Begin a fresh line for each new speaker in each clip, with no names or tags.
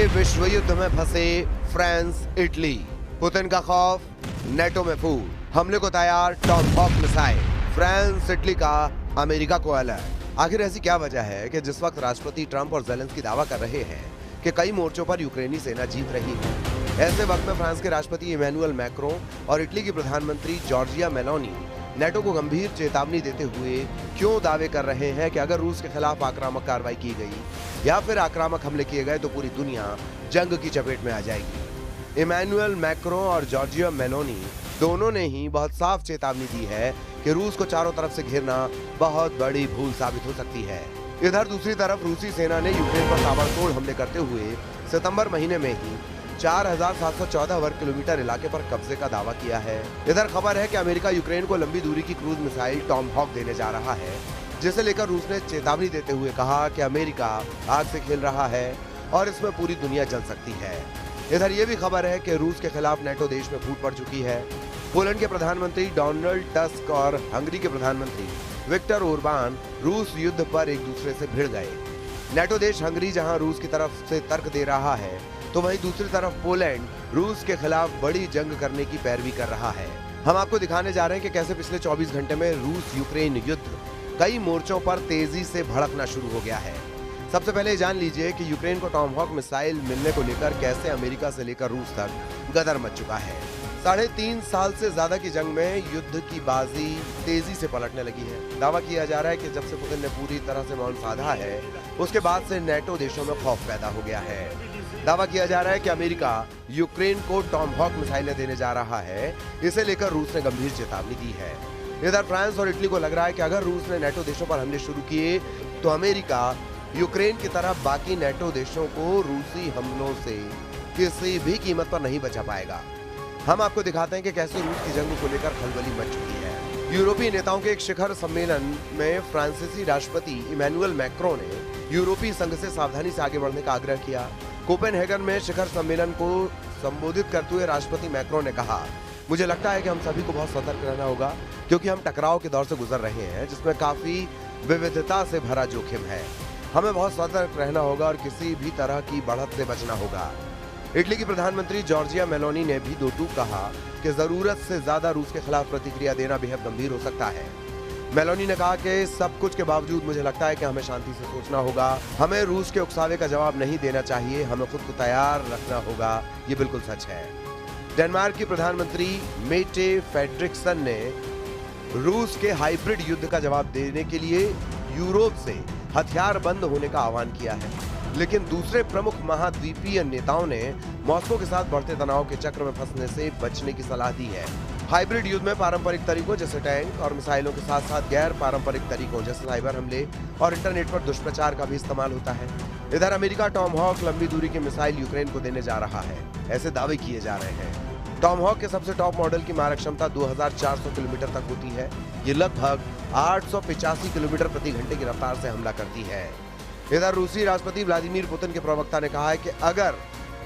विश्व युद्ध में फंसे फ्रांस इटली। पुतिन का खौफ, नेटो में फूट, हमले को तैयार टॉमहॉक मिसाइल। फ्रांस इटली का अमेरिका को अलर्ट। आखिर ऐसी क्या वजह है कि जिस वक्त राष्ट्रपति ट्रंप और ज़ेलेंस्की दावा कर रहे हैं कि कई मोर्चों पर यूक्रेनी सेना जीत रही है, ऐसे वक्त में फ्रांस के राष्ट्रपति इमैनुअल मैक्रों और इटली की प्रधानमंत्री जॉर्जिया मेलोनी नेटो को गंभीर चेतावनी देते हुए क्यों दावे कर रहे हैं कि अगर रूस के खिलाफ आक्रामक कार्रवाई की गई या फिर आक्रामक हमले किए गए तो पूरी दुनिया जंग की चपेट में आ जाएगी। इमैनुअल मैक्रों और जॉर्जिया मेलोनी दोनों ने ही बहुत साफ चेतावनी दी है कि रूस को चारों तरफ से घेरना बहुत बड़ी भूल साबित हो सकती है। इधर दूसरी तरफ रूसी सेना ने यूक्रेन पर ताबड़तोड़ हमले करते हुए सितंबर महीने में ही 4,714 वर्ग किलोमीटर इलाके पर कब्जे का दावा किया है। इधर खबर है कि अमेरिका यूक्रेन को लंबी दूरी की क्रूज मिसाइल टॉमहॉक देने जा रहा है, जिसे लेकर रूस ने चेतावनी देते हुए कहा कि अमेरिका आग से खेल रहा है और इसमें पूरी दुनिया जल सकती है। इधर ये भी खबर है कि रूस के खिलाफ नेटो देश में फूट पड़ चुकी है। पोलैंड के प्रधानमंत्री डोनाल्ड टस्क और हंगरी के प्रधानमंत्री विक्टर ओरबान रूस युद्ध पर एक दूसरे से भिड़ गए। नेटो देश हंगरी जहां रूस की तरफ से तर्क दे रहा है, तो वहीं दूसरी तरफ पोलैंड रूस के खिलाफ बड़ी जंग करने की पैरवी कर रहा है। हम आपको दिखाने जा रहे हैं कि कैसे पिछले 24 घंटे में रूस यूक्रेन युद्ध कई मोर्चों पर तेजी से भड़कना शुरू हो गया है। सबसे पहले जान लीजिए कि यूक्रेन को टॉमहॉक मिसाइल मिलने को लेकर कैसे अमेरिका से लेकर रूस तक गदर मच चुका है। 3.5 साल से ज्यादा की जंग में युद्ध की बाजी तेजी से पलटने लगी है। दावा किया जा रहा है कि जब से पुतिन ने पूरी तरह से मौन साधा है, उसके बाद से नेटो देशों में खौफ पैदा हो गया है। दावा किया जा रहा है कि अमेरिका यूक्रेन को टॉमहॉक मिसाइलें देने जा रहा है। इसे लेकर रूस ने गंभीर चेतावनी दी है। इधर फ्रांस और इटली को लग रहा है कि अगर रूस ने नेटो देशों पर हमले शुरू किए तो अमेरिका यूक्रेन की तरह बाकी नेटो देशों को रूसी हमलों से किसी भी कीमत पर नहीं बचा पाएगा। हम आपको दिखाते हैं कि कैसे रूस की जंग को लेकर खलबली मच चुकी है। यूरोपीय नेताओं के एक शिखर सम्मेलन में फ्रांसीसी राष्ट्रपति इमैनुअल मैक्रों ने यूरोपीय संघ से सावधानी से आगे बढ़ने का आग्रह किया। कोपेनहेगन में शिखर सम्मेलन को संबोधित करते हुए राष्ट्रपति मैक्रों ने कहा, मुझे लगता है कि हम सभी को बहुत सतर्क रहना होगा, क्योंकि हम टकराव के दौर से गुजर रहे हैं जिसमें काफी विविधता से भरा जोखिम है। हमें बहुत सतर्क रहना होगा और किसी भी तरह की बढ़त से बचना होगा। इटली की प्रधानमंत्री जॉर्जिया मेलोनी ने भी दो टूक कहा कि जरूरत से ज्यादा रूस के खिलाफ प्रतिक्रिया देना बेहद गंभीर हो सकता है। मेलोनी ने कहा कि सब कुछ के बावजूद मुझे लगता है कि हमें शांति से सोचना होगा। हमें रूस के उकसावे का जवाब नहीं देना चाहिए, हमें खुद को तैयार रखना होगा। ये बिल्कुल सच है। डेनमार्क की प्रधानमंत्री मेटे फ्रेडरिक्सन ने रूस के हाइब्रिड युद्ध का जवाब देने के लिए यूरोप से हथियार बंद होने का आह्वान किया है, लेकिन दूसरे प्रमुख महाद्वीपीय नेताओं ने मॉस्को के साथ बढ़ते तनाव के चक्र में फंसने से बचने की सलाह दी है। हाइब्रिड युद्ध में पारंपरिक तरीकों जैसे टैंक और मिसाइलों के साथ साथ गैर पारंपरिक तरीकों जैसे साइबर हमले और इंटरनेट पर दुष्प्रचार का भी इस्तेमाल होता है। इधर अमेरिका टॉमहॉक लंबी दूरी की मिसाइल यूक्रेन को देने जा रहा है, ऐसे दावे किए जा रहे हैं। टॉमहॉक के सबसे टॉप मॉडल की मारक क्षमता 2400 किलोमीटर तक होती है। ये लगभग 885 किलोमीटर प्रति घंटे की रफ्तार से हमला करती है। इधर रूसी राष्ट्रपति व्लादिमीर पुतिन के प्रवक्ता ने कहा है कि अगर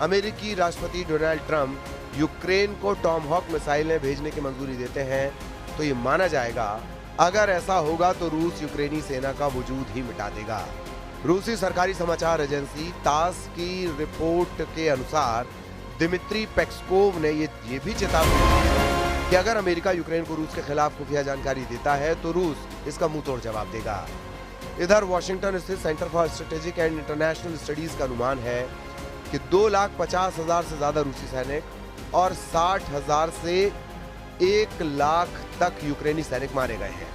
अमेरिकी राष्ट्रपति डोनाल्ड ट्रंप यूक्रेन को टॉमहॉक मिसाइलें भेजने की मंजूरी देते हैं तो ये माना जाएगा। अगर ऐसा होगा तो रूस यूक्रेनी सेना का वजूद ही मिटा देगा। रूसी सरकारी समाचार एजेंसी तास की रिपोर्ट के अनुसार दिमित्री पेस्कोव ने ये भी चेतावनी दी कि अगर अमेरिका यूक्रेन को रूस के खिलाफ खुफिया जानकारी देता है तो रूस इसका मुंह तोड़ जवाब देगा। इधर वॉशिंगटन स्थित centre for strategic and international studies का अनुमान है कि 2,50,000 से ज्यादा रूसी सैनिक और 60,000 से 1 लाख तक यूक्रेनी सैनिक मारे गए हैं।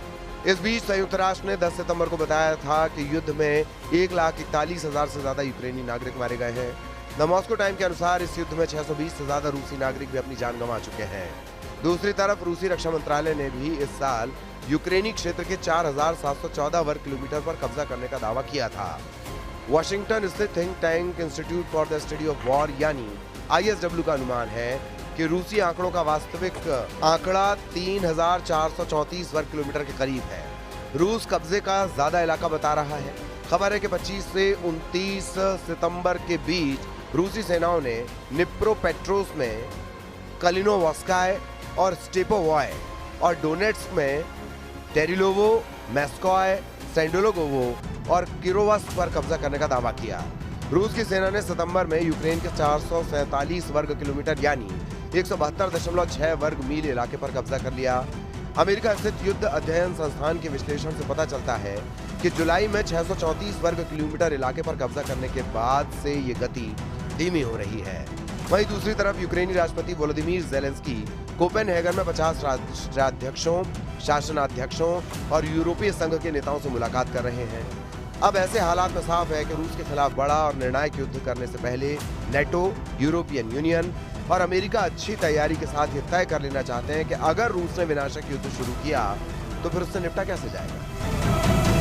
इस बीच संयुक्त राष्ट्र ने 10 सितंबर को बताया था कि युद्ध में 1,41,000 से ज्यादा यूक्रेनी नागरिक मारे गए हैं। द मॉस्को टाइम के अनुसार इस युद्ध में 620 से ज्यादा रूसी नागरिक भी अपनी जान गंवा चुके हैं। दूसरी तरफ रूसी रक्षा मंत्रालय ने भी इस साल यूक्रेनी क्षेत्र के 4,714 वर्ग किलोमीटर पर कब्जा करने का दावा किया था। वॉशिंगटन स्थित think tank institute for the study of war यानी ISW का अनुमान है कि रूसी आंकड़ों का वास्तविक आंकड़ा 3,434 वर्ग किलोमीटर के करीब है। रूस कब्जे का ज्यादा इलाका बता रहा है। खबर है कि 25 से 29 सितंबर के बीच रूसी सेनाओं ने निप्रोपेट्रोस में कलिनोवस्काय और स्टेपोवॉय और डोनेट्स्क में टेरिलोवो, मेस्कोय, सेंडोलोगोवो और किरोवस्क पर कब्जा करने का दावा किया। रूस की सेना ने सितंबर में यूक्रेन के 447 वर्ग किलोमीटर यानी 172.6 वर्ग मील इलाके पर कब्जा कर लिया। अमेरिका स्थित युद्ध अध्ययन संस्थान के विश्लेषण से पता चलता है कि जुलाई में 634 वर्ग किलोमीटर इलाके पर कब्जा करने के बाद से ये गति धीमी हो रही है। वहीं दूसरी तरफ यूक्रेनी राष्ट्रपति वोलोदिमीर ज़ेलेंस्की कोपेनहेगन में 50 राष्ट्राध्यक्षों, शासनाध्यक्षों और यूरोपीय संघ के नेताओं से मुलाकात कर रहे हैं। अब ऐसे हालात में साफ है कि रूस के खिलाफ बड़ा और निर्णायक युद्ध करने से पहले नेटो, यूरोपियन यूनियन और अमेरिका अच्छी तैयारी के साथ ये तय कर लेना चाहते हैं कि अगर रूस ने विनाशक युद्ध शुरू किया तो फिर उससे निपटा कैसे जाएगा।